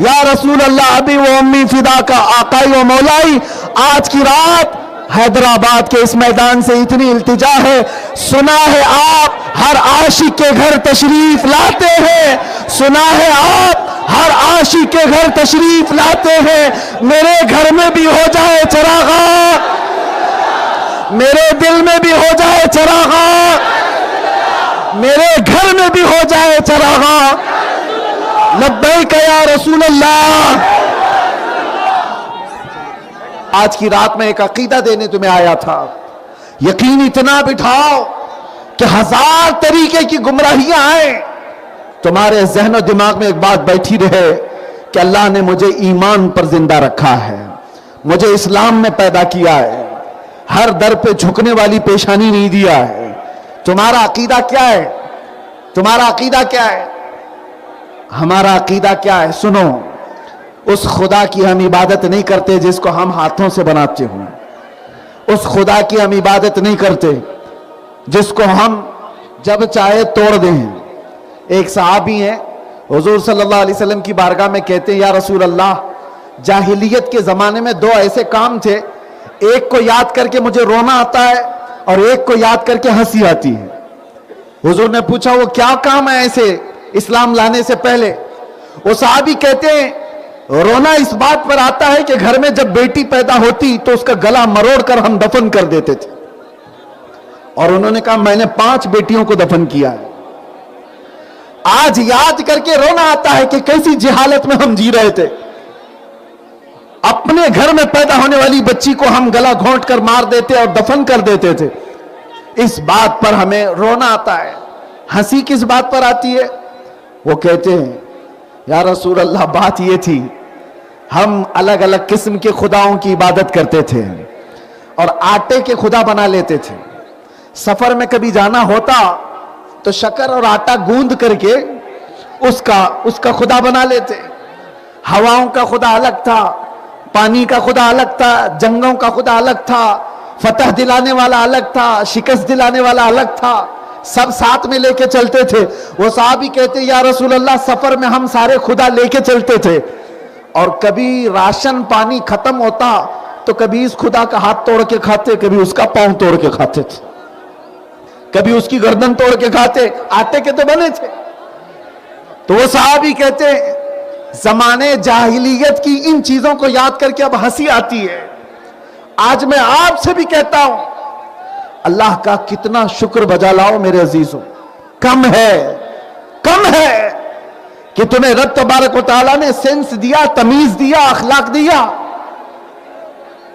یا رسول اللہ ابی و امی فدا کا آقائی و مولائی، آج کی رات حیدرآباد کے اس میدان سے اتنی التجا ہے، سنا ہے آپ ہر عاشق کے گھر تشریف لاتے ہیں، سنا ہے آپ ہر عاشق کے گھر تشریف لاتے ہیں، میرے گھر میں بھی ہو جائے چراغاں، میرے دل میں بھی ہو جائے چراغاں، میرے گھر میں بھی ہو جائے چراغاں، لبیک یا رسول اللہ۔ آج کی رات میں ایک عقیدہ دینے تمہیں آیا تھا، یقین اتنا بٹھاؤ کہ 1000 طریقے کی گمراہیاں آئیں، تمہارے ذہن و دماغ میں ایک بات بیٹھی رہے کہ اللہ نے مجھے ایمان پر زندہ رکھا ہے، مجھے اسلام میں پیدا کیا ہے، ہر در پہ جھکنے والی پیشانی نہیں دیا ہے۔ تمہارا عقیدہ کیا ہے؟ تمہارا عقیدہ کیا ہے؟ ہمارا عقیدہ کیا ہے؟ سنو، اس خدا کی ہم عبادت نہیں کرتے جس کو ہم ہاتھوں سے بناتے ہوں، اس خدا کی ہم عبادت نہیں کرتے جس کو ہم جب چاہے توڑ دیں۔ ایک صحابی ہیں، حضور صلی اللہ علیہ وسلم کی بارگاہ میں کہتے ہیں یا رسول اللہ، جاہلیت کے زمانے میں 2 ایسے کام تھے، ایک کو یاد کر کے مجھے رونا آتا ہے اور ایک کو یاد کر کے ہنسی آتی ہے۔ حضور نے پوچھا وہ کیا کام ہے ایسے اسلام لانے سے پہلے؟ وہ صحابی کہتے ہیں رونا اس بات پر آتا ہے کہ گھر میں جب بیٹی پیدا ہوتی تو اس کا گلا مروڑ کر ہم دفن کر دیتے تھے، اور انہوں نے کہا میں نے 5 بیٹیوں کو دفن کیا ہے۔ آج یاد کر کے رونا آتا ہے کہ کیسی جہالت میں ہم جی رہے تھے، اپنے گھر میں پیدا ہونے والی بچی کو ہم گلا گھونٹ کر مار دیتے اور دفن کر دیتے تھے۔ اس بات پر ہمیں رونا آتا ہے۔ ہنسی کس بات پر آتی ہے؟ وہ کہتے ہیں یا رسول اللہ بات یہ تھی ہم الگ الگ قسم کے خداؤں کی عبادت کرتے تھے اور آٹے کے خدا بنا لیتے تھے۔ سفر میں کبھی جانا ہوتا تو شکر اور آٹا گوندھ کر کے اس کا خدا بنا لیتے۔ ہواؤں کا خدا الگ تھا، پانی کا خدا الگ تھا، جنگوں کا خدا الگ تھا، فتح دلانے والا الگ تھا، شکست دلانے والا الگ تھا، سب ساتھ میں لے کے چلتے تھے۔ وہ صحابی کہتے یا رسول اللہ سفر میں ہم سارے خدا لے کے چلتے تھے، اور کبھی راشن پانی ختم ہوتا تو کبھی اس خدا کا ہاتھ توڑ کے کھاتے، کبھی اس کا پاؤں توڑ کے کھاتے تھے، کبھی اس کی گردن توڑ کے کھاتے، آٹے کے تو بنے تھے۔ تو وہ صحابی کہتے زمانے جاہلیت کی ان چیزوں کو یاد کر کے اب ہنسی آتی ہے۔ آج میں آپ سے بھی کہتا ہوں اللہ کا کتنا شکر بجا لاؤ میرے عزیزوں، کم ہے کہ تمہیں رب تبارک و تعالیٰ نے سینس دیا، تمیز دیا، اخلاق دیا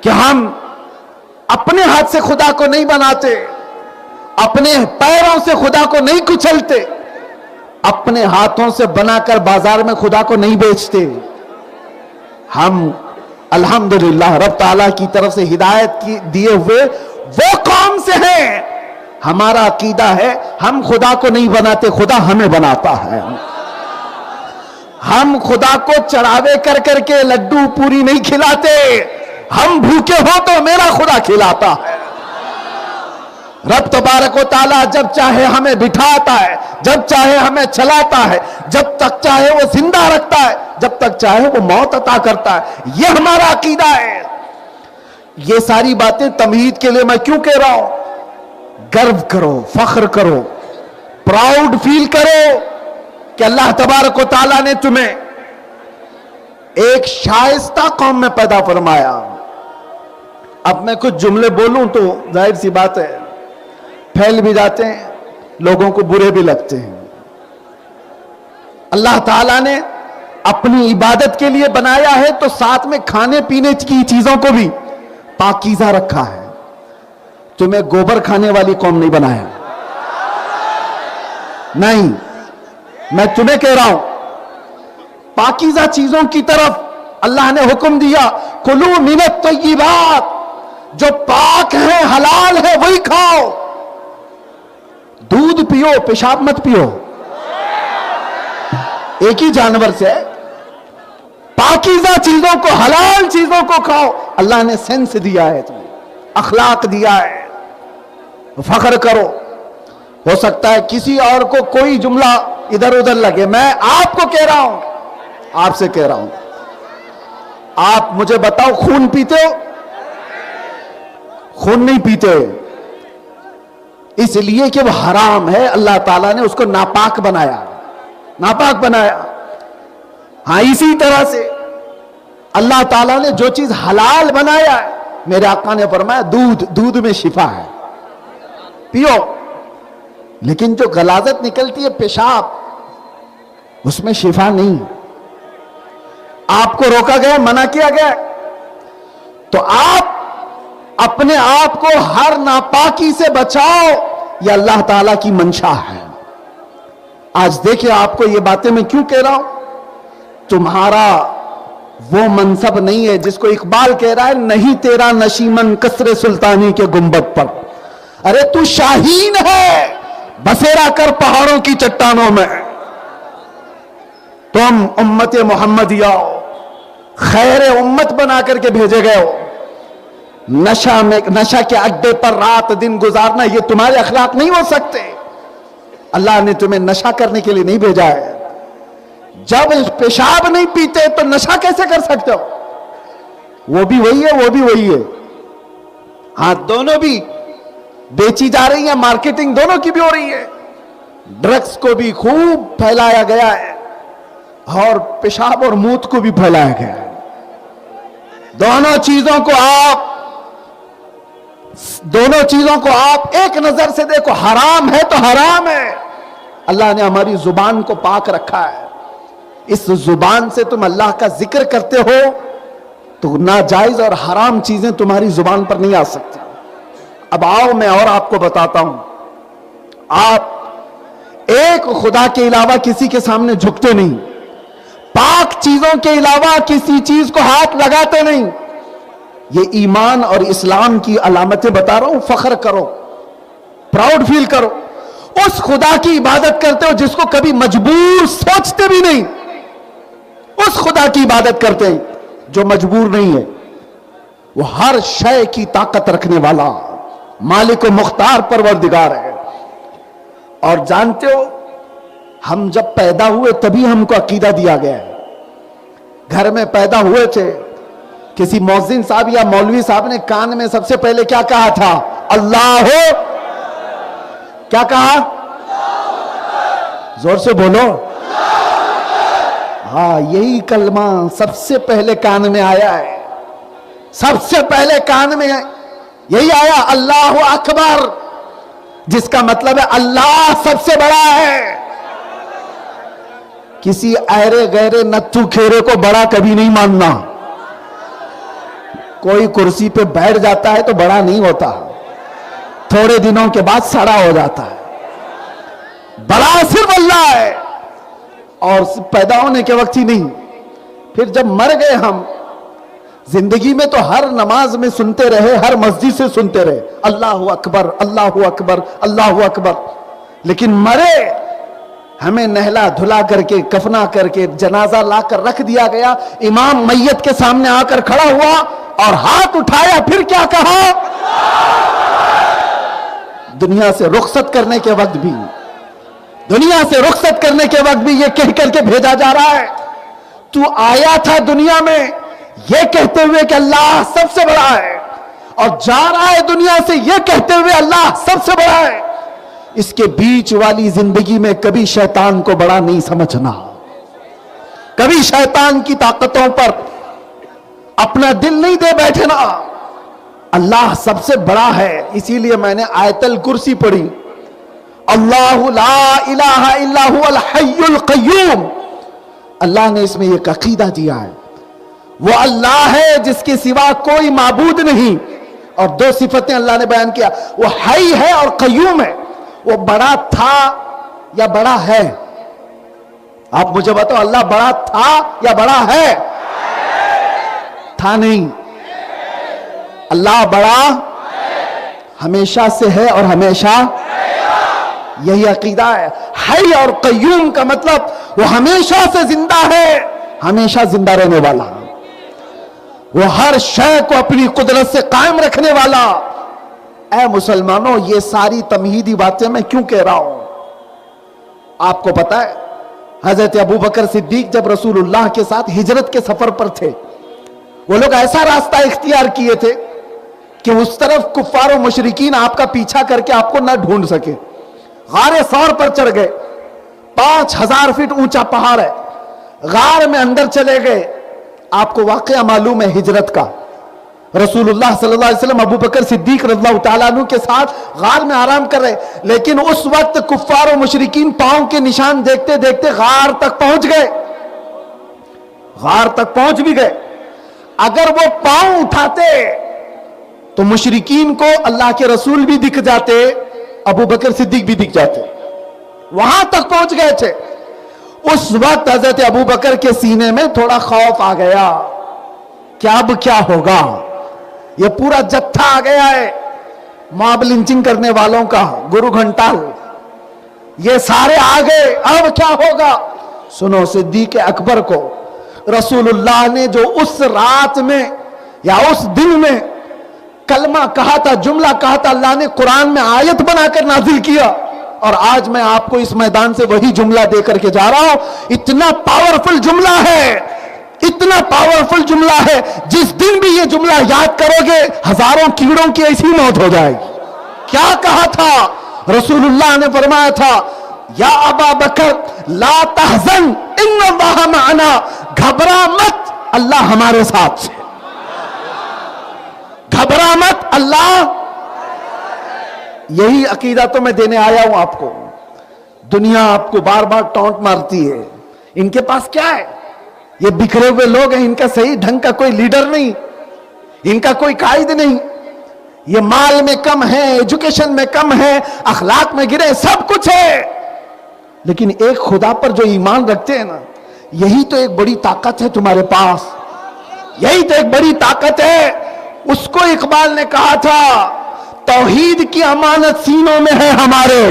کہ ہم اپنے ہاتھ سے خدا کو نہیں بناتے، اپنے پیروں سے خدا کو نہیں کچلتے، اپنے ہاتھوں سے بنا کر بازار میں خدا کو نہیں بیچتے۔ ہم الحمدللہ رب تعالیٰ کی طرف سے ہدایت کی دیے ہوئے وہ قوم سے ہیں۔ ہمارا عقیدہ ہے ہم خدا کو نہیں بناتے، خدا ہمیں بناتا ہے۔ ہم خدا کو چڑھاوے کر کر کے لڈو پوری نہیں کھلاتے، ہم بھوکے ہو تو میرا خدا کھلاتا ہے۔ رب تبارک و تعالیٰ جب چاہے ہمیں بٹھاتا ہے، جب چاہے ہمیں چلاتا ہے، جب تک چاہے وہ زندہ رکھتا ہے، جب تک چاہے وہ موت عطا کرتا ہے۔ یہ ہمارا عقیدہ ہے۔ یہ ساری باتیں تمہید کے لیے میں کیوں کہہ رہا ہوں؟ گرو کرو، فخر کرو، پراؤڈ فیل کرو کہ اللہ تبارک و تعالیٰ نے تمہیں ایک شائستہ قوم میں پیدا فرمایا۔ اب میں کچھ جملے بولوں تو ظاہر سی بات ہے پھیل بھی جاتے ہیں، لوگوں کو برے بھی لگتے ہیں۔ اللہ تعالیٰ نے اپنی عبادت کے لیے بنایا ہے تو ساتھ میں کھانے پینے کی چیزوں کو بھی پاکیزہ رکھا ہے۔ تمہیں گوبر کھانے والی قوم نہیں بنایا، نہیں، میں تمہیں کہہ رہا ہوں پاکیزہ چیزوں کی طرف اللہ نے حکم دیا، کلو من الطیبات، جو پاک ہے حلال ہے وہی کھاؤ۔ دودھ پیو، پیشاب مت پیو، ایک ہی جانور سے۔ پاکیزہ چیزوں کو، حلال چیزوں کو کھاؤ۔ اللہ نے سینس دیا ہے تمہیں، اخلاق دیا ہے، فخر کرو۔ ہو سکتا ہے کسی اور کو کوئی جملہ ادھر ادھر لگے، میں آپ کو کہہ رہا ہوں آپ سے کہہ رہا ہوں، آپ مجھے بتاؤ خون پیتے ہو؟ خون نہیں پیتے، اس لیے کہ وہ حرام ہے، اللہ تعالیٰ نے اس کو ناپاک بنایا، ناپاک بنایا۔ ہاں اسی طرح سے اللہ تعالیٰ نے جو چیز حلال بنایا ہے، میرے آقا نے فرمایا دودھ میں شفا ہے، پیو، لیکن جو غلاظت نکلتی ہے پیشاب، اس میں شفا نہیں۔ آپ کو روکا گیا، منع کیا گیا، تو آپ اپنے آپ کو ہر ناپاکی سے بچاؤ، یہ اللہ تعالیٰ کی منشا ہے۔ آج دیکھیں آپ کو یہ باتیں میں کیوں کہہ رہا ہوں، تمہارا وہ منصب نہیں ہے جس کو اقبال کہہ رہا ہے، نہیں تیرا نشیمن قصر سلطانی کے گنبد پر، ارے تو شاہین ہے، بسیرا کر پہاڑوں کی چٹانوں میں، تم امت محمدیہ خیر امت بنا کر کے بھیجے گئے ہو، نشہ کے اڈے پر رات دن گزارنا یہ تمہارے اخلاق نہیں ہو سکتے۔ اللہ نے تمہیں نشہ کرنے کے لیے نہیں بھیجا ہے، جب پیشاب نہیں پیتے تو نشہ کیسے کر سکتے ہو؟ وہ بھی وہی ہے، وہ بھی وہی ہے، ہاں دونوں بھی بیچی جا رہی ہیں، مارکیٹنگ دونوں کی بھی ہو رہی ہے، ڈرگز کو بھی خوب پھیلایا گیا ہے اور پیشاب اور موت کو بھی پھیلایا گیا ہے۔ دونوں چیزوں کو آپ ایک نظر سے دیکھو، حرام ہے تو حرام ہے۔ اللہ نے ہماری زبان کو پاک رکھا ہے، اس زبان سے تم اللہ کا ذکر کرتے ہو تو ناجائز اور حرام چیزیں تمہاری زبان پر نہیں آ سکتی۔ اب آؤ میں اور آپ کو بتاتا ہوں، آپ ایک خدا کے علاوہ کسی کے سامنے جھکتے نہیں، پاک چیزوں کے علاوہ کسی چیز کو ہاتھ لگاتے نہیں، یہ ایمان اور اسلام کی علامتیں بتا رہا ہوں، فخر کرو، پراؤڈ فیل کرو، اس خدا کی عبادت کرتے ہو جس کو کبھی مجبور سوچتے بھی نہیں، اس خدا کی عبادت کرتے ہیں جو مجبور نہیں ہے، وہ ہر شے کی طاقت رکھنے والا مالک و مختار پروردگار ہے۔ اور جانتے ہو ہم جب پیدا ہوئے تبھی ہم کو عقیدہ دیا گیا ہے، گھر میں پیدا ہوئے تھے، کسی مؤذن صاحب یا مولوی صاحب نے کان میں سب سے پہلے کیا کہا تھا؟ اللہ ہو، کیا کہا؟ زور سے بولو، ہاں یہی کلمہ سب سے پہلے کان میں آیا ہے، سب سے پہلے کان میں یہی آیا، اللہ اکبر، جس کا مطلب ہے اللہ سب سے بڑا ہے۔ کسی ایرے غیرے نتھو کھیرے کو بڑا کبھی نہیں ماننا، کوئی کرسی پہ بیٹھ جاتا ہے تو بڑا نہیں ہوتا، تھوڑے دنوں کے بعد سڑا ہو جاتا ہے، بڑا صرف اللہ ہے، اور پیدا ہونے کے وقت ہی نہیں، پھر جب مر گئے ہم، زندگی میں تو ہر نماز میں سنتے رہے، ہر مسجد سے سنتے رہے، اللہ اکبر اللہ اکبر اللہ اکبر، لیکن مرے ہمیں نہلا دھلا کر کے کفنا کر کے جنازہ لا کر رکھ دیا گیا، امام میت کے سامنے آ کر کھڑا ہوا اور ہاتھ اٹھایا، پھر کیا کہا؟ دنیا سے رخصت کرنے کے وقت بھی، دنیا سے رخصت کرنے کے وقت بھی یہ کہہ کر کے بھیجا جا رہا ہے، تو آیا تھا دنیا میں یہ کہتے ہوئے کہ اللہ سب سے بڑا ہے، اور جا رہا ہے دنیا سے یہ کہتے ہوئے اللہ سب سے بڑا ہے۔ اس کے بیچ والی زندگی میں کبھی شیطان کو بڑا نہیں سمجھنا، کبھی شیطان کی طاقتوں پر اپنا دل نہیں دے بیٹھنا، اللہ سب سے بڑا ہے۔ اسی لیے میں نے آیت الکرسی پڑھی، اللہ لا الہ الا هو الحی القیوم، اللہ نے اس میں ایک عقیدہ دیا ہے، وہ اللہ ہے جس کے سوا کوئی معبود نہیں، اور دو صفتیں اللہ نے بیان کیا، وہ حی ہے اور قیوم ہے۔ وہ بڑا تھا یا بڑا ہے؟ آپ مجھے بتاؤ، اللہ بڑا تھا یا بڑا ہے؟ تھا نہیں، اللہ بڑا ہمیشہ سے ہے اور ہمیشہ، یہی عقیدہ ہے۔ حی اور قیوم کا مطلب وہ ہمیشہ سے زندہ ہے، ہمیشہ زندہ رہنے والا، وہ ہر شے کو اپنی قدرت سے قائم رکھنے والا۔ اے مسلمانوں، یہ ساری تمہیدی باتیں میں کیوں کہہ رہا ہوں؟ آپ کو پتا ہے حضرت ابو بکر صدیق جب رسول اللہ کے ساتھ ہجرت کے سفر پر تھے، وہ لوگ ایسا راستہ اختیار کیے تھے کہ اس طرف کفار و مشرکین آپ کا پیچھا کر کے آپ کو نہ ڈھونڈ سکے. غار ثور پر چڑھ گئے، 5000 فٹ اونچا پہاڑ ہے، غار میں اندر چلے گئے. آپ کو واقعہ معلوم ہے ہجرت کا. رسول اللہ صلی اللہ علیہ وسلم ابو بکر صدیق رضی اللہ تعالیٰ عنہ کے ساتھ غار میں آرام کر رہے، لیکن اس وقت کفار و مشرکین پاؤں کے نشان دیکھتے دیکھتے غار تک پہنچ گئے. غار تک پہنچ بھی گئے. اگر وہ پاؤں اٹھاتے تو مشرکین کو اللہ کے رسول بھی دکھ جاتے، ابو بکر صدیق بھی دکھ جاتے. وہاں تک پہنچ گئے تھے. اس وقت حضرت ابو بکر کے سینے میں تھوڑا خوف آ گیا کہ اب کیا ہوگا. یہ پورا جتھا آ گیا ہے موب لنچنگ کرنے والوں کا، گرو گھنٹال، یہ سارے آ گئے، اب کیا ہوگا. سنو، صدیق اکبر کو رسول اللہ نے جو اس رات میں یا اس دن میں کلمہ کہا تھا، جملہ کہا تھا، اللہ نے قرآن میں آیت بنا کر نازل کیا، اور آج میں آپ کو اس میدان سے وہی جملہ دے کر کے جا رہا ہوں. اتنا پاورفل جملہ ہے، اتنا پاورفل جملہ ہے، جس دن بھی یہ جملہ یاد کرو گے ہزاروں کیڑوں کی ایسی موت ہو جائے گی. کیا کہا تھا رسول اللہ نے؟ فرمایا تھا، یا ابا بکر لا تحزن ان اللہ معنا، گھبرا مت، اللہ ہمارے ساتھ ہے. گھبرا مت، اللہ. یہی عقیدہ تو میں دینے آیا ہوں آپ کو. دنیا آپ کو بار بار ٹونٹ مارتی ہے، ان کے پاس کیا ہے؟ یہ بکھرے ہوئے لوگ ہیں، ان کا صحیح ڈھنگ کا کوئی لیڈر نہیں، ان کا کوئی قائد نہیں. یہ مال میں کم ہے، ایجوکیشن میں کم ہے، اخلاق میں گرے، سب کچھ ہے، لیکن ایک خدا پر جو ایمان رکھتے ہیں نا، یہی تو ایک بڑی طاقت ہے تمہارے پاس، یہی تو ایک بڑی طاقت ہے. اس کو اقبال نے کہا تھا، توحید کی امانت سینوں میں ہے ہمارے،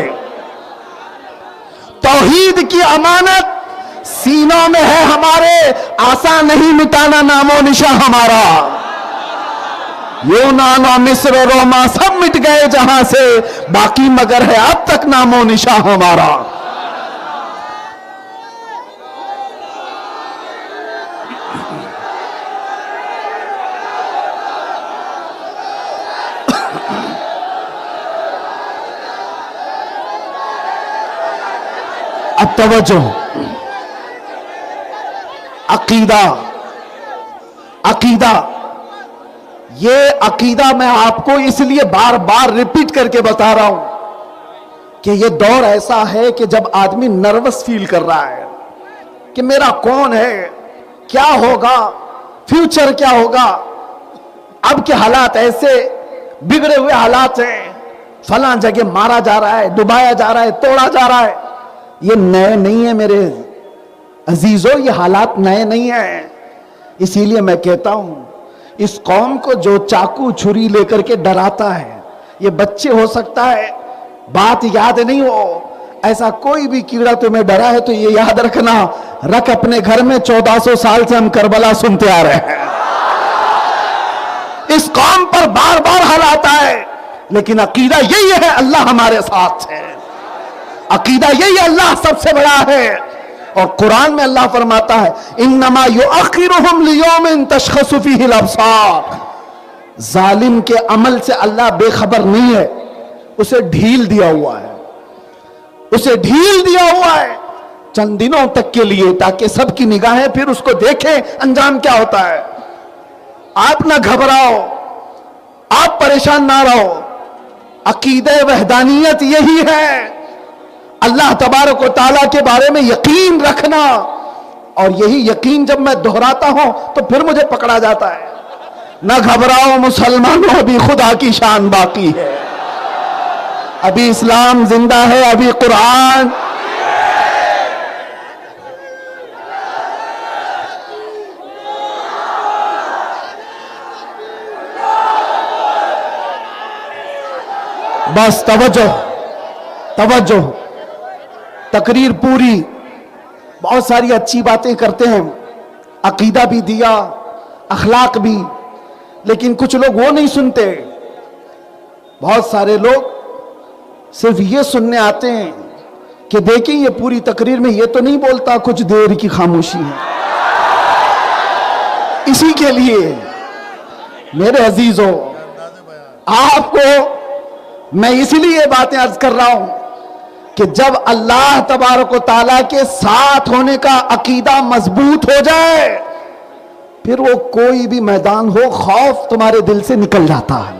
توحید کی امانت سینوں میں ہے ہمارے، آسان نہیں مٹانا نام و نشاں ہمارا. یونان و مصر و روما سب مٹ گئے جہاں سے، باقی مگر ہے اب تک نام و نشاں ہمارا. اب توجہ، عقیدہ، یہ عقیدہ میں آپ کو اس لیے بار بار ریپیٹ کر کے بتا رہا ہوں کہ یہ دور ایسا ہے کہ جب آدمی نروس فیل کر رہا ہے کہ میرا کون ہے، کیا ہوگا، فیوچر کیا ہوگا. اب کے حالات ایسے بگڑے ہوئے حالات ہیں، فلاں جگہ مارا جا رہا ہے، ڈبایا جا رہا ہے، توڑا جا رہا ہے. یہ نئے نہیں ہے میرے عزیزو، یہ حالات نئے نہیں ہیں. اسی لیے میں کہتا ہوں، اس قوم کو جو چاقو چھری لے کر کے ڈراتا ہے، یہ بچے ہو سکتا ہے بات یاد نہیں ہو، ایسا کوئی بھی کیڑا تمہیں ڈرا ہے تو یہ یاد رکھنا، رکھ اپنے گھر میں، 1400 سال سے ہم کربلا سنتے آ رہے ہیں. اس قوم پر بار بار حالات آئے، لیکن عقیدہ یہی ہے، اللہ ہمارے ساتھ ہے. عقیدہ یہی اللہ سب سے بڑا ہے. اور قرآن میں اللہ فرماتا ہے، انما یؤخرہم لیوم تشخص فیہ الابصار. ظالم کے عمل سے اللہ بے خبر نہیں ہے، اسے ڈھیل دیا ہوا ہے، اسے ڈھیل دیا ہوا ہے چند دنوں تک کے لیے، تاکہ سب کی نگاہیں پھر اس کو دیکھیں انجام کیا ہوتا ہے. آپ نہ گھبراؤ، آپ پریشان نہ رہو. عقیدہ وحدانیت یہی ہے، اللہ تبارک و تعالیٰ کے بارے میں یقین رکھنا. اور یہی یقین جب میں دہراتا ہوں تو پھر مجھے پکڑا جاتا ہے. نہ گھبراؤ مسلمانوں، ابھی خدا کی شان باقی ہے، ابھی اسلام زندہ ہے، ابھی قرآن. بس توجہ، تقریر پوری، بہت ساری اچھی باتیں کرتے ہیں، عقیدہ بھی دیا، اخلاق بھی، لیکن کچھ لوگ وہ نہیں سنتے. بہت سارے لوگ صرف یہ سننے آتے ہیں کہ دیکھیں یہ پوری تقریر میں یہ تو نہیں بولتا کچھ دیر کی خاموشی ہے. اسی کے لیے میرے عزیزوں آپ کو میں اسی لیے یہ باتیں عرض کر رہا ہوں کہ جب اللہ تبارک و تعالیٰ کے ساتھ ہونے کا عقیدہ مضبوط ہو جائے پھر وہ کوئی بھی میدان ہو خوف تمہارے دل سے نکل جاتا ہے,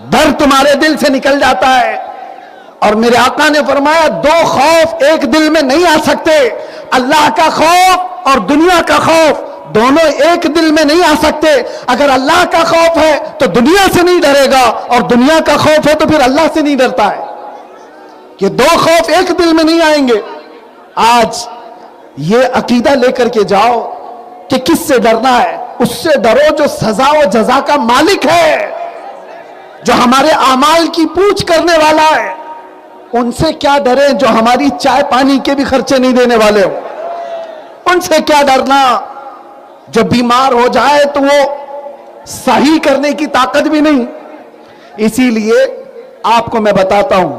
ڈر تمہارے دل سے نکل جاتا ہے. اور میرے آقا نے فرمایا دو خوف ایک دل میں نہیں آ سکتے, اللہ کا خوف اور دنیا کا خوف دونوں ایک دل میں نہیں آ سکتے. اگر اللہ کا خوف ہے تو دنیا سے نہیں ڈرے گا, اور دنیا کا خوف ہے تو پھر اللہ سے نہیں ڈرتا ہے. کہ دو خوف ایک دل میں نہیں آئیں گے. آج یہ عقیدہ لے کر کے جاؤ کہ کس سے ڈرنا ہے, اس سے ڈرو جو سزا و جزا کا مالک ہے, جو ہمارے اعمال کی پوچھ کرنے والا ہے. ان سے کیا ڈریں جو ہماری چائے پانی کے بھی خرچے نہیں دینے والے ہو. ان سے کیا ڈرنا جو بیمار ہو جائے تو وہ صحیح کرنے کی طاقت بھی نہیں. اسی لیے آپ کو میں بتاتا ہوں,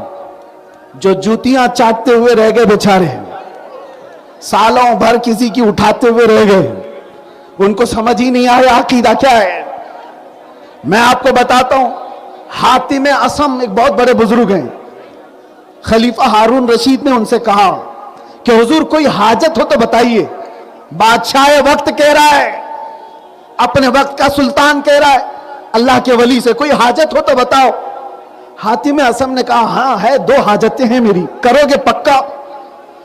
جو جوتیاں چاٹتے ہوئے رہ گئے بیچارے, سالوں بھر کسی کی اٹھاتے ہوئے رہ گئے, ان کو سمجھ ہی نہیں آیا عقیدہ کیا ہے. میں آپ کو بتاتا ہوں, حاتم اصم ایک بہت بڑے بزرگ ہیں, خلیفہ ہارون رشید نے ان سے کہا کہ حضور کوئی حاجت ہو تو بتائیے. بادشاہ وقت کہہ رہا ہے, اپنے وقت کا سلطان کہہ رہا ہے اللہ کے ولی سے کوئی حاجت ہو تو بتاؤ. حاتم اصم نے کہا ہاں ہے, دو حاجتیں ہیں میری, کرو گے پکا؟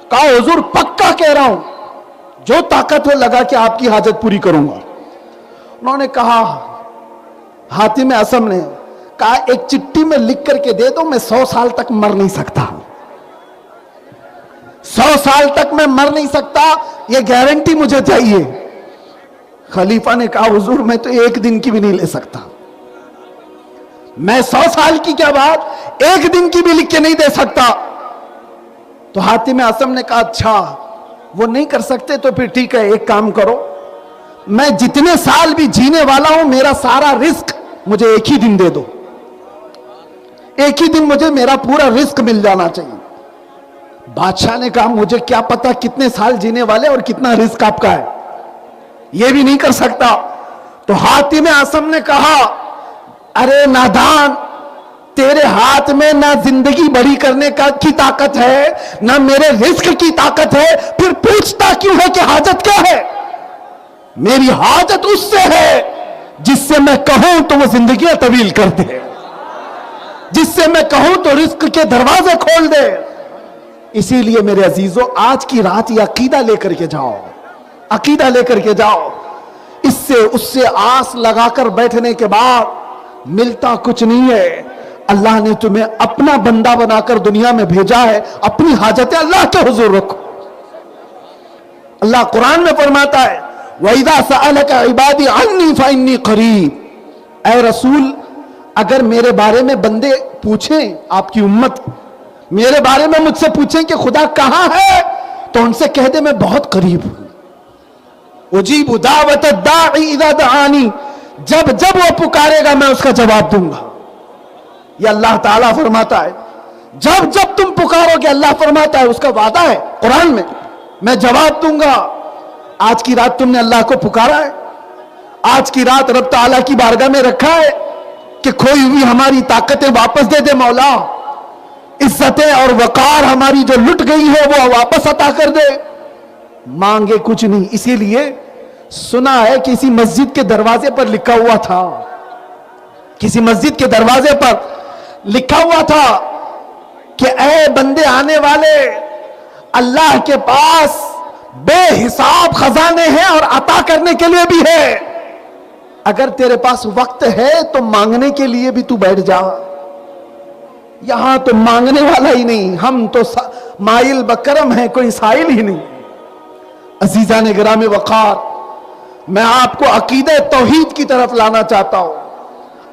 کہا حضور پکا کہہ رہا ہوں, جو طاقت ہو لگا کہ آپ کی حاجت پوری کروں گا. انہوں نے کہا, حاتم اصم نے کہا ایک چٹھی میں لکھ کر کے دے دو, میں 100 سال تک مر نہیں سکتا, 100 سال تک میں مر نہیں سکتا, یہ گارنٹی مجھے چاہیے. خلیفہ نے کہا حضور میں تو ایک دن کی بھی نہیں لے سکتا, میں 100 سال کی کیا بات, ایک دن کی بھی لکھ کے نہیں دے سکتا. تو حاتم اصم نے کہا اچھا وہ نہیں کر سکتے تو پھر ٹھیک ہے, ایک کام کرو, میں جتنے سال بھی جینے والا ہوں میرا سارا رزق مجھے ایک ہی دن دے دو, ایک ہی دن مجھے میرا پورا رزق مل جانا چاہیے. بادشاہ نے کہا مجھے کیا پتا کتنے سال جینے والے اور کتنا رزق آپ کا ہے, یہ بھی نہیں کر سکتا. تو حاتم اصم نے کہا ارے نادان, تیرے ہاتھ میں نہ زندگی بڑی کرنے کی طاقت ہے نہ میرے رزق کی طاقت ہے, پھر پوچھتا کیوں ہے کہ حاجت کیا ہے؟ میری حاجت اس سے ہے جس سے میں کہوں تو وہ زندگیاں طویل کر دے, جس سے میں کہوں تو رزق کے دروازے کھول دے. اسی لیے میرے عزیزوں آج کی رات یہ عقیدہ لے کر کے جاؤ, عقیدہ لے کر کے جاؤ. اس سے اس سے آس لگا کر بیٹھنے کے بعد ملتا کچھ نہیں ہے. اللہ نے تمہیں اپنا بندہ بنا کر دنیا میں بھیجا ہے, اپنی حاجتیں اللہ کے حضور رکھو. اللہ قرآن میں فرماتا ہے وَإِذَا سَأَلَكَ عِبَادِي عَنِّي فَإِنِّي قَرِيبٌ, اے رسول اگر میرے بارے میں بندے پوچھیں, آپ کی امت میرے بارے میں مجھ سے پوچھیں کہ خدا کہاں ہے, تو ان سے کہہ دے میں بہت قریب ہوں. اجیب دعوت الداعی اذا دعانی, جب جب وہ پکارے گا میں اس کا جواب دوں گا. یہ اللہ تعالیٰ فرماتا ہے جب جب تم پکارو گے, اللہ فرماتا ہے اس کا وعدہ ہے قرآن میں جواب دوں گا. آج کی رات تم نے اللہ کو پکارا ہے, آج کی رات رب تعالیٰ کی بارگاہ میں رکھا ہے کہ کھوئی ہوئی ہماری طاقتیں واپس دے دے مولا, عزتیں اور وقار ہماری جو لٹ گئی ہے وہ واپس عطا کر دے. مانگے کچھ نہیں. اسی لیے سنا ہے کسی مسجد کے دروازے پر لکھا ہوا تھا, کسی مسجد کے دروازے پر لکھا ہوا تھا کہ اے بندے آنے والے, اللہ کے پاس بے حساب خزانے ہیں اور عطا کرنے کے لیے بھی ہے, اگر تیرے پاس وقت ہے تو مانگنے کے لیے بھی تو بیٹھ جا. یہاں تو مانگنے والا ہی نہیں, ہم تو مائل بکرم ہیں, کوئی سائل ہی نہیں. عزیزان گرامی وقار, میں آپ کو عقیدہ توحید کی طرف لانا چاہتا ہوں.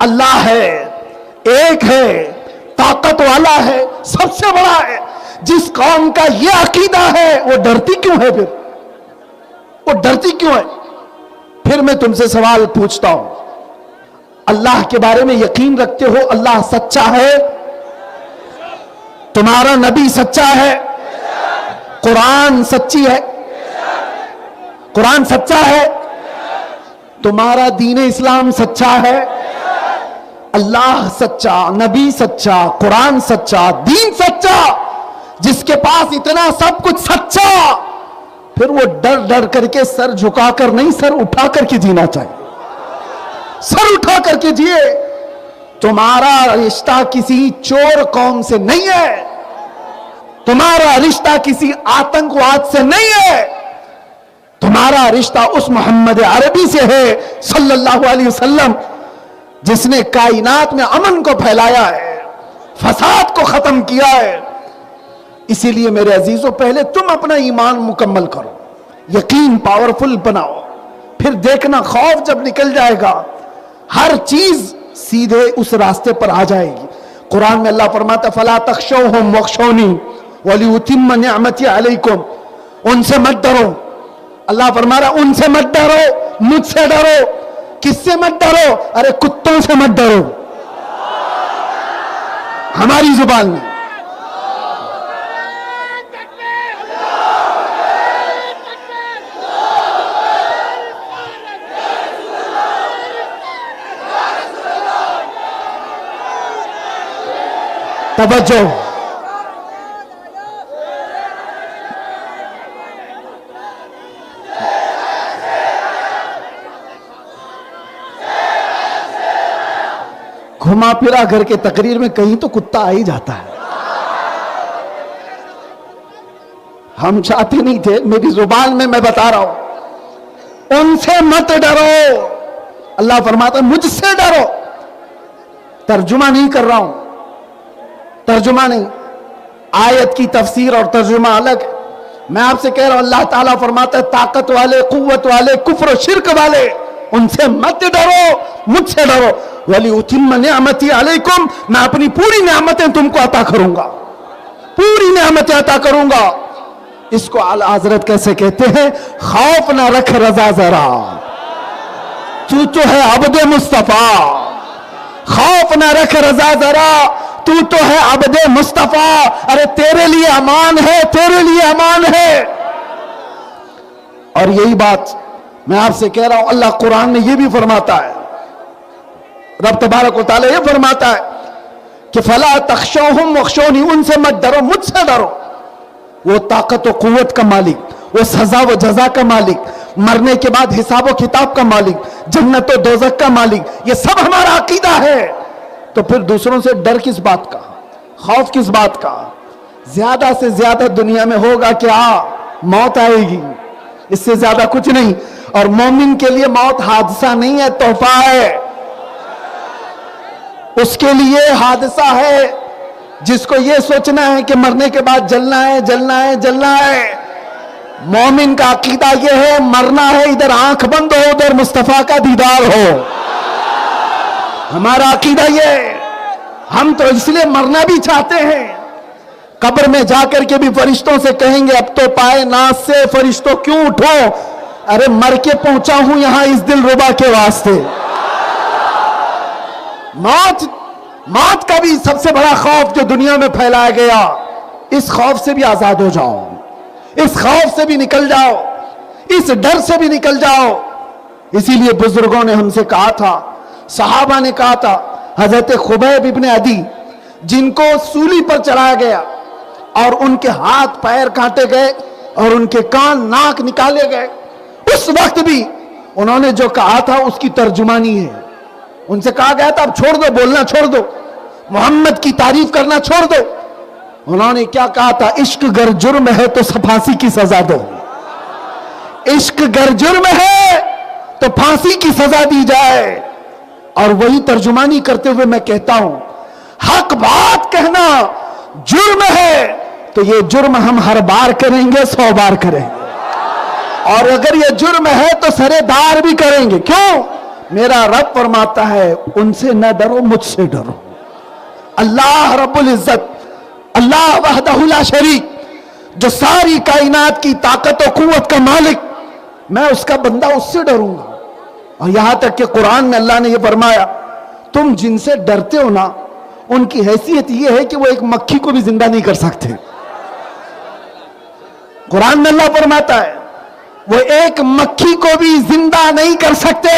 اللہ ہے, ایک ہے, طاقت والا ہے, سب سے بڑا ہے. جس قوم کا یہ عقیدہ ہے وہ ڈرتی کیوں ہے, پھر وہ ڈرتی کیوں ہے؟ پھر میں تم سے سوال پوچھتا ہوں, اللہ کے بارے میں یقین رکھتے ہو اللہ سچا ہے؟ تمہارا نبی سچا ہے، قرآن سچی ہے، قرآن سچا ہے، تمہارا دین اسلام سچا ہے، اللہ سچا، نبی سچا، قرآن سچا، دین سچا، جس کے پاس اتنا سب کچھ سچا، پھر وہ ڈر ڈر کر کے سر جھکا کر نہیں، سر اٹھا کر کے جینا چاہیے، سر اٹھا کر کے جیے۔ تمہارا رشتہ کسی چور قوم سے نہیں ہے، تمہارا رشتہ کسی آتنکواد سے نہیں ہے، تمہارا رشتہ اس محمد عربی سے ہے صلی اللہ علیہ وسلم، جس نے کائنات میں امن کو پھیلایا ہے، فساد کو ختم کیا ہے۔ اسی لیے میرے عزیزوں، پہلے تم اپنا ایمان مکمل کرو، یقین پاورفل بناؤ، پھر دیکھنا خوف جب نکل جائے گا ہر چیز سیدھے اس راستے پر آ جائے گی۔ قرآن میں اللہ فرماتا ہے فَلَا تَخْشَوْهُمْ وَاخْشَوْنِي وَلِيُتِمَّ نِعْمَتِي عَلَيْكُمْ، ان سے مت ڈرو، اللہ فرما رہا ان سے مت ڈرو، مجھ سے ڈرو۔ کس سے مت ڈرو؟ ارے کتوں سے مت ڈرو، ہماری زبان میں۔ توجہ، گھما پھرا گھر کے تقریر میں کہیں تو کتا آ ہی جاتا ہے۔ ہم چاہتے نہیں تھے، میری زبان میں بتا رہا ہوں، ان سے مت ڈرو، اللہ فرماتا ہے مجھ سے ڈرو۔ ترجمہ نہیں کر رہا ہوں، ترجمہ نہیں، آیت کی تفسیر اور ترجمہ الگ ہے۔ میں آپ سے کہہ رہا ہوں، اللہ تعالیٰ فرماتا ہے طاقت والے، قوت والے، کفر و شرک والے، ان سے مت ڈرو، مجھ سے ڈرو۔ وَلِيُتِمَّ نِعْمَتِي عَلَيْكُمْ، میں اپنی پوری نعمتیں تم کو عطا کروں گا، پوری نعمتیں عطا کروں گا۔ اس کو اعلیٰ حضرت کیسے کہتے ہیں؟ خوف نہ رکھ رضا ذرا، تو ہے عبد مصطفیٰ، خوف نہ رکھ رضا ذرا، تو ہے عبد مصطفیٰ، ارے تیرے لیے امان ہے، تیرے لیے امان ہے۔ اور یہی بات میں آپ سے کہہ رہا ہوں، اللہ قرآن میں یہ بھی فرماتا ہے، رب تبارک و تعالی یہ فرماتا ہے کہ فَلَا تَخْشَوْهُمْ وَاخْشَوْنِي، ان سے مت ڈرو، مجھ سے ڈرو۔ وہ طاقت و قوت کا مالک، وہ سزا و جزا کا مالک، مرنے کے بعد حساب و کتاب کا مالک، جنت و دوزخ کا مالک، یہ سب ہمارا عقیدہ ہے۔ تو پھر دوسروں سے ڈر کس بات کا، خوف کس بات کا؟ زیادہ سے زیادہ دنیا میں ہوگا کیا؟ موت آئے گی، اس سے زیادہ کچھ نہیں۔ اور مومن کے لیے موت حادثہ نہیں ہے، تحفہ ہے، اس کے لیے حادثہ ہے۔ جس کو یہ سوچنا ہے کہ مرنے کے بعد جلنا ہے، جلنا ہے، جلنا ہے، مومن کا عقیدہ یہ ہے مرنا ہے، ادھر آنکھ بند ہو، ادھر مصطفیٰ کا دیدار ہو۔ ہمارا عقیدہ یہ ہے، ہم تو اس لیے مرنا بھی چاہتے ہیں، قبر میں جا کر کے بھی فرشتوں سے کہیں گے اب تو پائے ناز سے فرشتوں کیوں اٹھو، ارے مر کے پہنچا ہوں یہاں اس دل ربا کے واسطے۔ موت کا بھی سب سے بڑا خوف جو دنیا میں پھیلایا گیا، اس خوف سے بھی آزاد ہو جاؤ، اس خوف سے بھی نکل جاؤ، اس ڈر سے بھی نکل جاؤ۔ اسی لیے بزرگوں نے ہم سے کہا تھا، صحابہ نے کہا تھا، حضرت خبیب ابن عدی جن کو سولی پر چڑھایا گیا اور ان کے ہاتھ پیر کاٹے گئے اور ان کے کان ناک نکالے گئے، اس وقت بھی انہوں نے جو کہا تھا اس کی ترجمانی ہے۔ ان سے کہا گیا تھا اب چھوڑ دو، بولنا چھوڑ دو، محمد کی تعریف کرنا چھوڑ دو۔ انہوں نے کیا کہا تھا؟ عشق گر جرم ہے تو پھانسی کی سزا دو، عشق گر جرم ہے تو پھانسی کی سزا دی جائے۔ اور وہی ترجمانی کرتے ہوئے میں کہتا ہوں، حق بات کہنا جرم ہے تو یہ جرم ہم ہر بار کریں گے، 100 بار کریں گے، اور اگر یہ جرم ہے تو سرے دار بھی کریں گے۔ کیوں؟ میرا رب فرماتا ہے ان سے نہ ڈرو، مجھ سے ڈرو۔ اللہ رب العزت، اللہ وحدہ لا شریک، جو ساری کائنات کی طاقت و قوت کا مالک، میں اس کا بندہ، اس سے ڈروں گا۔ اور یہاں تک کہ قرآن میں اللہ نے یہ فرمایا تم جن سے ڈرتے ہو نا ان کی حیثیت یہ ہے کہ وہ ایک مکھی کو بھی زندہ نہیں کر سکتے. قرآن میں اللہ فرماتا ہے وہ ایک مکھی کو بھی زندہ نہیں کر سکتے.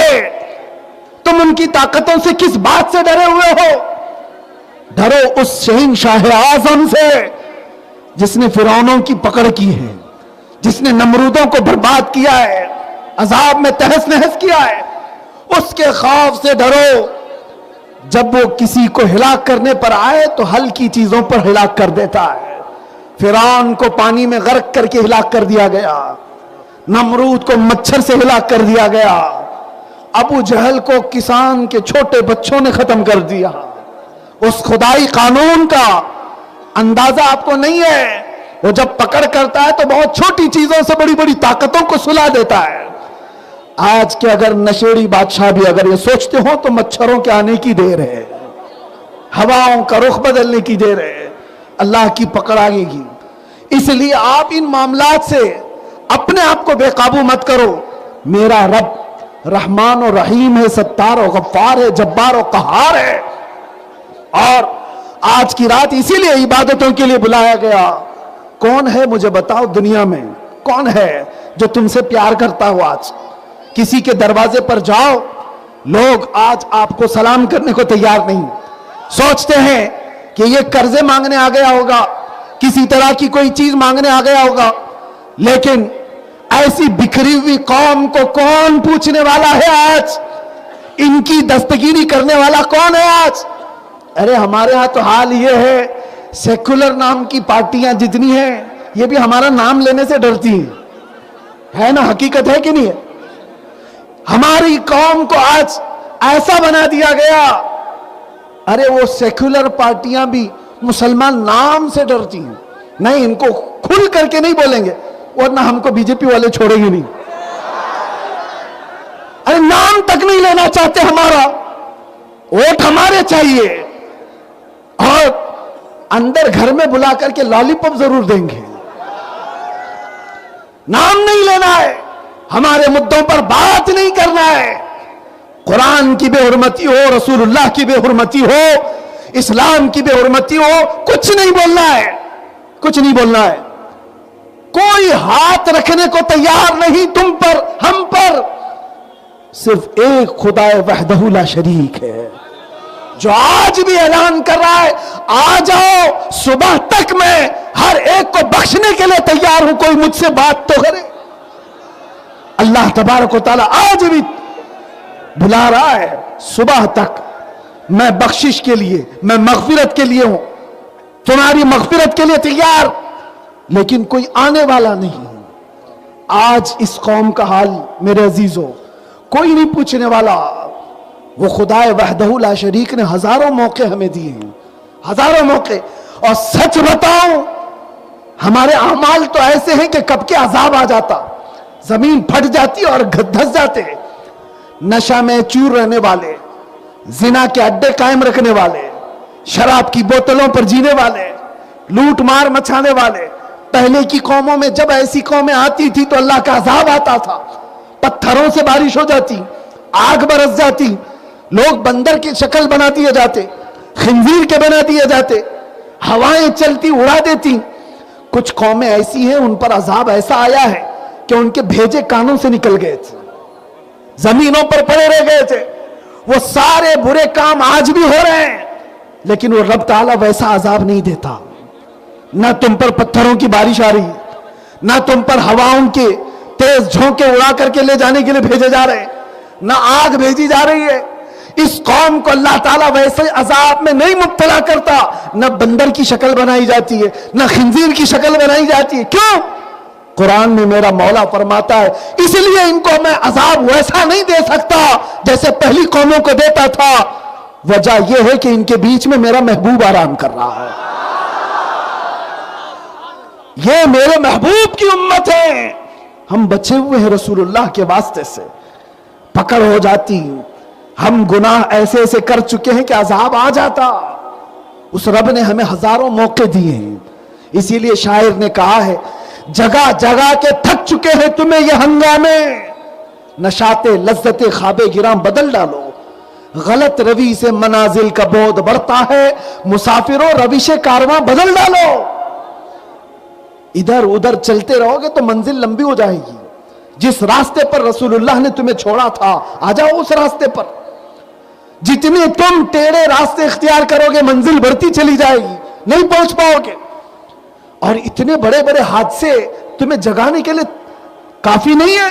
تم ان کی طاقتوں سے کس بات سے ڈرے ہوئے ہو؟ ڈرو اس شہنشاہ اعظم سے جس نے فرعونوں کی پکڑ کی ہے، جس نے نمرودوں کو برباد کیا ہے، عذاب میں تہس نہس کیا ہے. اس کے خوف سے ڈرو. جب وہ کسی کو ہلاک کرنے پر آئے تو ہلکی چیزوں پر ہلاک کر دیتا ہے. فرعون کو پانی میں غرق کر کے ہلاک کر دیا گیا، نمرود کو مچھر سے ہلاک کر دیا گیا، ابو جہل کو کسان کے چھوٹے بچوں نے ختم کر دیا. اس خدائی قانون کا اندازہ آپ کو نہیں ہے. وہ جب پکڑ کرتا ہے تو بہت چھوٹی چیزوں سے بڑی بڑی طاقتوں کو سلا دیتا ہے. آج کے اگر نشیڑی بادشاہ بھی اگر یہ سوچتے ہو تو مچھروں کے آنے کی دیر ہے، ہواؤں کا رخ بدلنے کی دیر ہے، اللہ کی پکڑ آئے گی. اس لیے آپ ان معاملات سے اپنے آپ کو بے قابو مت کرو. میرا رب رحمان و رحیم ہے، ستار و غفار ہے، جبار و قہار ہے. اور آج کی رات اسی لیے عبادتوں کے لیے بلایا گیا. کون ہے مجھے بتاؤ دنیا میں کون ہے جو تم سے پیار کرتا ہو؟ آج کسی کے دروازے پر جاؤ، لوگ آج آپ کو سلام کرنے کو تیار نہیں. سوچتے ہیں کہ یہ قرضے مانگنے آ گیا ہوگا، کسی طرح کی کوئی چیز مانگنے آ گیا ہوگا. لیکن ایسی بکھری ہوئی قوم کو کون پوچھنے والا ہے آج؟ ان کی دستگیری کرنے والا کون ہے آج؟ ارے ہمارے ہاں تو حال یہ ہے، سیکولر نام کی پارٹیاں جتنی ہیں یہ بھی ہمارا نام لینے سے ڈرتی ہیں. ہے نا؟ حقیقت ہے کہ نہیں ہے؟ ہماری قوم کو آج ایسا بنا دیا گیا. ارے وہ سیکولر پارٹیاں بھی مسلمان نام سے ڈرتی ہیں. نہیں، ان کو کھل کر کے نہیں بولیں گے ورنہ ہم کو بی جے پی والے چھوڑیں گے نہیں. ارے نام تک نہیں لینا چاہتے، ہمارا ووٹ ہمارے چاہیے، اور اندر گھر میں بلا کر کے لالی پاپ ضرور دیں گے. نام نہیں لینا ہے، ہمارے مدوں پر بات نہیں کرنا ہے. قرآن کی بے حرمتی ہو، رسول اللہ کی بے حرمتی ہو، اسلام کی بے حرمتی ہو، کچھ نہیں بولنا ہے، کچھ نہیں بولنا ہے. کوئی ہاتھ رکھنے کو تیار نہیں تم پر، ہم پر. صرف ایک خدا وحدہ لا شریک ہے جو آج بھی اعلان کر رہا ہے آ جاؤ، صبح تک میں ہر ایک کو بخشنے کے لیے تیار ہوں، کوئی مجھ سے بات تو کرے. اللہ تبارک و تعالیٰ آج بھی بلا رہا ہے، صبح تک میں بخشش کے لیے، میں مغفرت کے لیے ہوں، تمہاری مغفرت کے لیے تیار. لیکن کوئی آنے والا نہیں. آج اس قوم کا حال میرے عزیزوں کوئی نہیں پوچھنے والا. وہ خدا وحدہ لا شریک نے ہزاروں موقع ہمیں دیے ہیں، ہزاروں موقع. اور سچ بتاؤں ہمارے اعمال تو ایسے ہیں کہ کب کے عذاب آ جاتا، زمین پھٹ جاتی اور دھس جاتے. نشہ میں چور رہنے والے، زنا کے اڈے قائم رکھنے والے، شراب کی بوتلوں پر جینے والے، لوٹ مار مچانے والے. پہلے کی قوموں میں جب ایسی قومیں آتی تھی تو اللہ کا عذاب آتا تھا، پتھروں سے بارش ہو جاتی، آگ برس جاتی، لوگ بندر کی شکل بنا دیے جاتے، خنزیر کے بنا دیے جاتے، ہوائیں چلتی اڑا دیتی. کچھ قومیں ایسی ہیں ان پر عذاب ایسا آیا ہے کہ ان کے بھیجے کانوں سے نکل گئے تھے، زمینوں پر پڑے رہ گئے تھے. وہ سارے برے کام آج بھی ہو رہے ہیں، لیکن وہ رب تعالیٰ ویسا عذاب نہیں دیتا. نہ تم پر پتھروں کی بارش آ رہی ہے، نہ تم پر ہواؤں کے تیز جھونکے اڑا کر کے لے جانے کے لیے بھیجے جا رہے ہیں، نہ آگ بھیجی جا رہی ہے. اس قوم کو اللہ تعالیٰ ویسے عذاب میں نہیں مبتلا کرتا. نہ بندر کی شکل بنائی جاتی ہے، نہ خنزیر کی شکل بنائی جاتی ہے. کیوں؟ قرآن میں میرا مولا فرماتا ہے اس لیے ان کو میں عذاب ویسا نہیں دے سکتا جیسے پہلی قوموں کو دیتا تھا. وجہ یہ ہے کہ ان کے بیچ میں میرا محبوب آرام کر رہا ہے. یہ میرے محبوب کی امت ہے. ہم بچے ہوئے ہیں رسول اللہ کے واسطے سے. پکڑ ہو جاتی، ہم گناہ ایسے ایسے کر چکے ہیں کہ عذاب آ جاتا. اس رب نے ہمیں ہزاروں موقع دیے ہیں. اسی لیے شاعر نے کہا ہے جگہ جگہ کے تھک چکے ہیں تمہیں یہ ہنگامے، نشاط لذت خواب گراں بدل ڈالو. غلط روی سے منازل کا بودھ بڑھتا ہے. مسافروں روش کارواں بدل ڈالو. ادھر ادھر چلتے رہو گے تو منزل لمبی ہو جائے گی. جس راستے پر رسول اللہ نے تمہیں چھوڑا تھا آ جاؤ اس راستے پر. جتنے تم ٹیڑے راستے اختیار کرو گے منزل بڑھتی چلی جائے گی, نہیں پہنچ پاؤ گے. اور اتنے بڑے بڑے حادثے تمہیں جگانے کے لیے کافی نہیں ہے.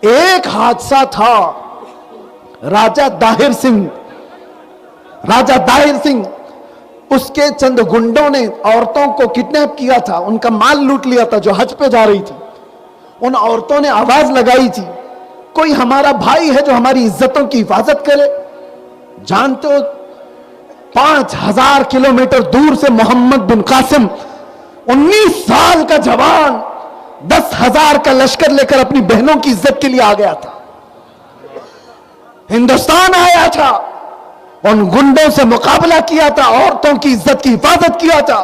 ایک حادثہ تھا راجہ داہر سنگھ, اس کے چند گنڈوں نے عورتوں کو کڈنیپ کیا تھا, ان کا مال لوٹ لیا تھا جو حج پہ جا رہی تھی. ان عورتوں نے آواز لگائی تھی کوئی ہمارا بھائی ہے جو ہماری عزتوں کی حفاظت کرے. جانتے ہو 5000 کلومیٹر دور سے محمد بن قاسم 19 سال کا جوان 10,000 کا لشکر لے کر اپنی بہنوں کی عزت کے لیے آ گیا تھا. ہندوستان آیا تھا, ان گنڈوں سے مقابلہ کیا تھا, عورتوں کی عزت کی حفاظت کیا تھا,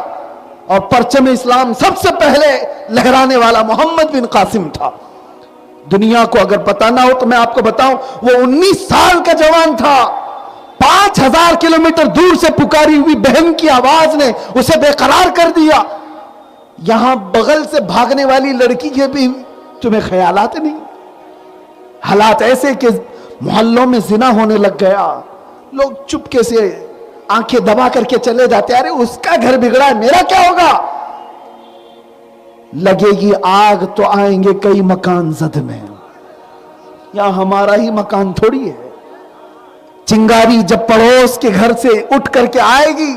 اور پرچم اسلام سب سے پہلے لہرانے والا محمد بن قاسم تھا. دنیا کو اگر پتا نہ ہو تو میں آپ کو بتاؤں, وہ 19 سال کا جوان تھا. 5000 کلومیٹر دور سے پکاری ہوئی بہن کی آواز نے اسے بے قرار کر دیا. یہاں بغل سے بھاگنے والی لڑکی کے بھی تمہیں خیالات نہیں. حالات ایسے کہ محلوں میں زنا ہونے لگ گیا, لوگ چپکے سے آنکھیں دبا کر کے چلے جاتے, ارے اس کا گھر بگڑا ہے میرا کیا ہوگا. لگے گی آگ تو آئیں گے کئی مکان زد میں, یہاں ہمارا ہی مکان تھوڑی ہے. چنگاری جب پڑوس کے گھر سے اٹھ کر کے آئے گی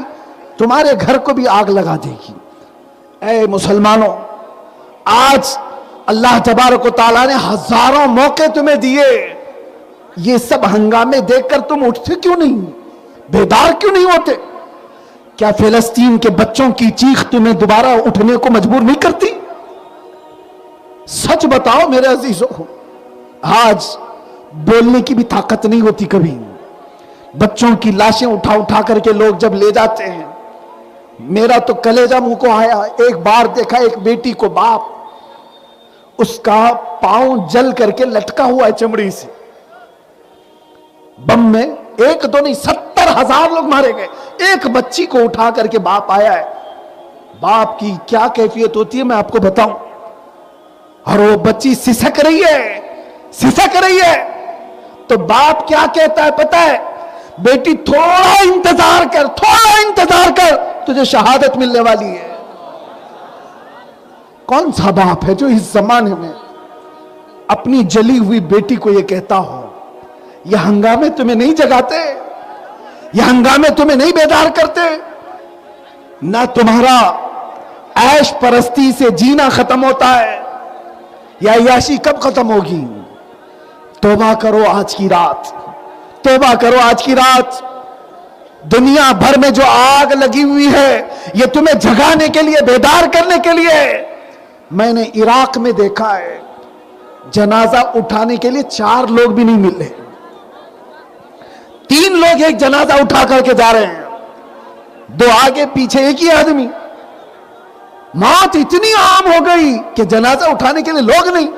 تمہارے گھر کو بھی آگ لگا دے گی. اے مسلمانوں, آج اللہ تبارک و تعالیٰ نے ہزاروں موقع تمہیں دیے, یہ سب ہنگامے دیکھ کر تم اٹھتے کیوں نہیں, بیدار کیوں نہیں ہوتے؟ کیا فلسطین کے بچوں کی چیخ تمہیں دوبارہ اٹھنے کو مجبور نہیں کرتی؟ سچ بتاؤ میرے عزیزوں, آج بولنے کی بھی طاقت نہیں ہوتی کبھی. بچوں کی لاشیں اٹھا اٹھا کر کے لوگ جب لے جاتے ہیں, میرا تو کلیجہ منہ کو آیا. ایک بار دیکھا ایک بیٹی کو باپ, اس کا پاؤں جل کر کے لٹکا ہوا ہے چمڑی سے. بم میں ایک دو نہیں 70,000 لوگ مارے گئے. ایک بچی کو اٹھا کر کے باپ آیا ہے. باپ کی کیا کیفیت ہوتی ہے میں آپ کو بتاؤں. اور وہ بچی سسک رہی ہے تو باپ کیا کہتا ہے پتہ ہے, بیٹی تھوڑا انتظار کر تجھے شہادت ملنے والی ہے. کون سا باپ ہے جو اس زمانے میں اپنی جلی ہوئی بیٹی کو یہ کہتا ہو؟ یہ ہنگامے تمہیں نہیں جگاتے, یہ ہنگامے تمہیں نہیں بیدار کرتے. نہ تمہارا عیش پرستی سے جینا ختم ہوتا ہے, یا عیاشی کب ختم ہوگی؟ توبہ کرو آج کی رات, توبہ کرو آج کی رات. دنیا بھر میں جو آگ لگی ہوئی ہے یہ تمہیں جگانے کے لیے, بیدار کرنے کے لیے. میں نے عراق میں دیکھا ہے جنازہ اٹھانے کے لیے 4 لوگ بھی نہیں مل رہے. 3 لوگ ایک جنازہ اٹھا کر کے جا رہے ہیں, 2 آگے پیچھے ایک ہی آدمی. موت اتنی عام ہو گئی کہ جنازہ اٹھانے کے لیے لوگ نہیں.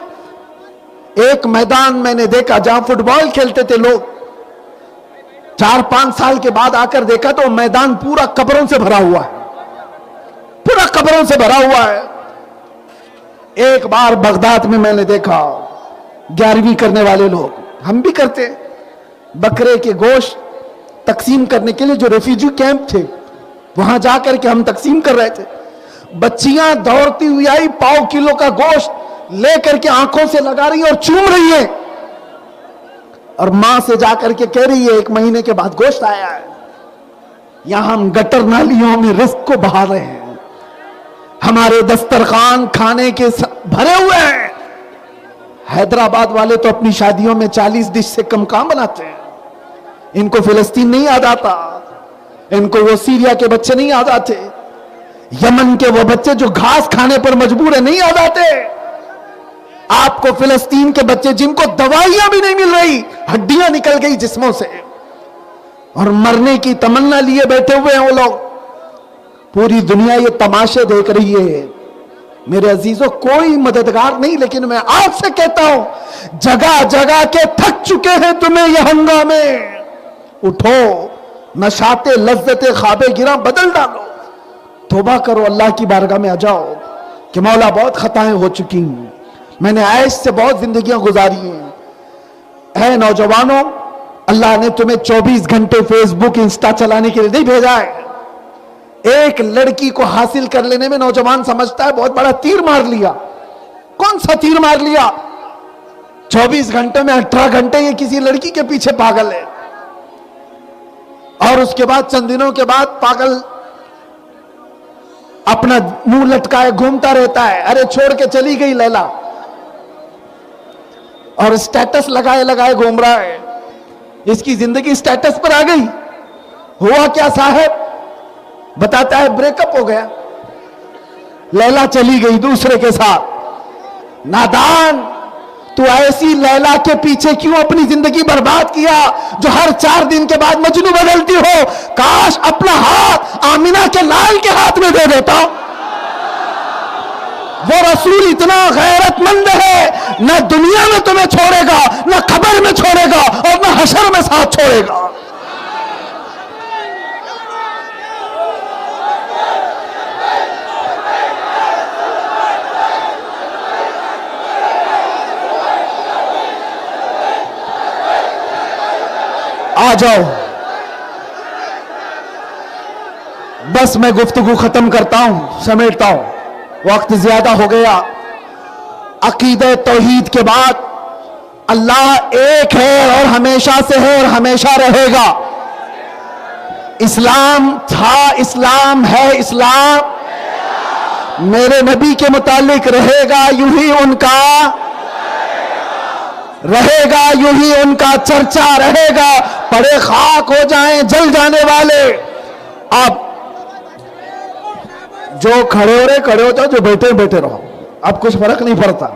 ایک میدان میں نے دیکھا جہاں فٹ بال کھیلتے تھے لوگ, 4-5 سال کے بعد آ کر دیکھا تو میدان پورا قبروں سے بھرا ہوا ہے, پورا قبروں سے بھرا ہوا ہے. ایک بار بغداد میں میں نے دیکھا 11ویں کرنے والے لوگ, ہم بھی کرتے, بکرے کے گوشت تقسیم کرنے کے لیے جو ریفیوجی کیمپ تھے وہاں جا کر کے ہم تقسیم کر رہے تھے. بچیاں دوڑتی ہوئی آئی, 1.5 کلو کا گوشت لے کر کے آنکھوں سے لگا رہی ہے اور چوم رہی ہے, اور ماں سے جا کر کے کہہ رہی ہے 1 مہینے کے بعد گوشت آیا ہے. یہاں ہم گٹر نالیوں میں رزق کو بہا رہے ہیں, ہمارے دسترخوان کھانے کے بھرے ہوئے ہیں. حیدرآباد والے تو اپنی شادیوں میں 40 ڈش سے کم کام بناتے ہیں. ان کو فلسطین نہیں یاد آتا, ان کو وہ سیریا کے بچے نہیں یاد آتے, یمن کے وہ بچے جو گھاس کھانے پر مجبور ہیں نہیں یاد آتے. آپ کو فلسطین کے بچے جن کو دوائیاں بھی نہیں مل رہی, ہڈیاں نکل گئی جسموں سے اور مرنے کی تمنا لیے بیٹھے ہوئے ہیں وہ لوگ. پوری دنیا یہ تماشے دیکھ رہی ہے. میرے عزیزوں کوئی مددگار نہیں، لیکن میں آج سے کہتا ہوں جگہ جگہ کے تھک چکے ہیں تمہیں یہ ہنگامے، اٹھو، نشاط لذت خواب گراں بدل ڈالو، توبہ کرو، اللہ کی بارگاہ میں آ جاؤ کہ مولا بہت خطائیں ہو چکی ہیں، میں نے عیش سے بہت زندگیاں گزاری ہیں۔ اے نوجوانوں، اللہ نے تمہیں 24 گھنٹے فیس بک انسٹا چلانے کے لیے نہیں بھیجا ہے۔ ایک لڑکی کو حاصل کر لینے میں نوجوان سمجھتا ہے بہت بڑا تیر مار لیا۔ کون سا تیر مار لیا؟ 24 گھنٹے میں 18 گھنٹے یہ کسی لڑکی کے پیچھے پاگل ہے، اور اس کے بعد چند دنوں کے بعد پاگل اپنا منہ لٹکائے گھومتا رہتا ہے، ارے چھوڑ کے چلی گئی لیلا، اور سٹیٹس لگائے لگائے گھوم رہا ہے، اس کی زندگی سٹیٹس پر آ گئی۔ ہوا کیا صاحب؟ بتاتا ہے بریک اپ ہو گیا، لیلا چلی گئی دوسرے کے ساتھ۔ نادان، تو ایسی لیلا کے پیچھے کیوں اپنی زندگی برباد کیا جو ہر 4 دن کے بعد مجنو بدلتی ہو؟ کاش اپنا ہاتھ آمینہ کے لال کے ہاتھ میں دے دیتا۔ وہ رسول اتنا غیرت مند ہے، نہ دنیا میں تمہیں چھوڑے گا، نہ قبر میں چھوڑے گا، اور نہ حشر میں ساتھ چھوڑے گا۔ آ جاؤ، بس میں گفتگو ختم کرتا ہوں، سمیٹتا ہوں، وقت زیادہ ہو گیا۔ عقیدہ توحید کے بعد اللہ ایک ہے اور ہمیشہ سے ہے اور ہمیشہ رہے گا۔ اسلام تھا، اسلام ہے، اسلام میرے نبی کے متعلق رہے گا، یوں ہی ان کا رہے گا، یوں ہی ان کا چرچا رہے گا۔ پڑے خاک ہو جائیں جل جانے والے، اب جو کھڑے ہو رہے کھڑے ہو جاؤ، جو بیٹھے بیٹھے رہو، اب کچھ فرق نہیں پڑتا۔